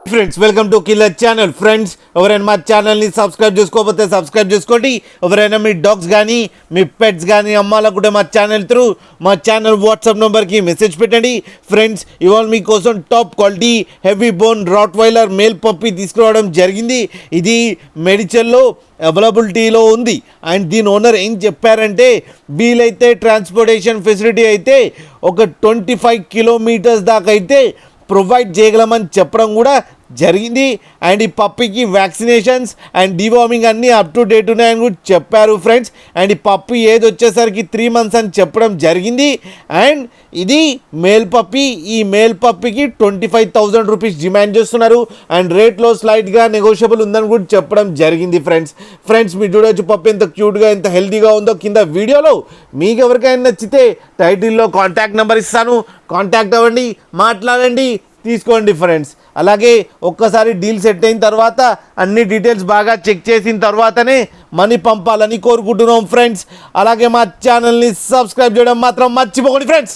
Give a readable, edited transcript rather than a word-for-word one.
Friends welcome to killer channel. Friends ఎవరైనా మా ఛానల్ని సబ్స్క్రైబ్ చేసుకోకపోతే సబ్స్క్రైబ్ చేసుకోండి. ఎవరైనా మీ డాగ్స్ కానీ మీ పెట్స్ కానీ అమ్మాలనుకుంటే మా ఛానల్ త్రూ మా ఛానల్ వాట్సాప్ నెంబర్కి మెసేజ్ పెట్టండి. ఫ్రెండ్స్ ఇవాళ మీకోసం top quality heavy bone rottweiler male puppy తీసుకురావడం జరిగింది. ఇది మెడిచల్లో అవైలబిలిటీలో ఉంది. అండ్ దీని ఓనర్ ఏం చెప్పారంటే వీలైతే ట్రాన్స్పోర్టేషన్ ఫెసిలిటీ అయితే ఒక 25 కిలోమీటర్స్ దాకా అయితే ప్రొవైడ్ చేయగలమని చెప్పడం కూడా జరిగింది. అండ్ ఈ పప్పీకి వ్యాక్సినేషన్స్ అండ్ డివార్మింగ్ అన్నీ అప్ టు డేట్ ఉన్నాయని కూడా చెప్పారు ఫ్రెండ్స్. అండ్ ఈ పప్పీ ఏజ్ వచ్చేసరికి 3 months అని చెప్పడం జరిగింది. అండ్ ఇది మేల్ పప్పీ. ఈ మేల్ పప్పీకి 25,000 రూపీస్ డిమాండ్ చేస్తున్నారు. అండ్ రేట్లో స్లైట్గా నెగోషియబుల్ ఉందని కూడా చెప్పడం జరిగింది ఫ్రెండ్స్ మీరు చూడవచ్చు పప్పీ ఎంత క్యూట్గా ఎంత హెల్తీగా ఉందో కింద వీడియోలో. మీకు ఎవరికైనా నచ్చితే టైటిల్లో కాంటాక్ట్ నెంబర్ ఇస్తాను, కాంటాక్ట్ అవ్వండి, మాట్లాడండి, తీసుకోండి ఫ్రెండ్స్. అలాగే ఒక్కసారి డీల్ సెట్ అయిన తర్వాత అన్ని డీటెయిల్స్ బాగా చెక్ చేసిన తర్వాతనే మనీ పంపాలని కోరుకుంటున్నాం ఫ్రెండ్స్. అలాగే మా ఛానల్ని సబ్స్క్రైబ్ చేయడం మాత్రం మర్చిపోకండి ఫ్రెండ్స్.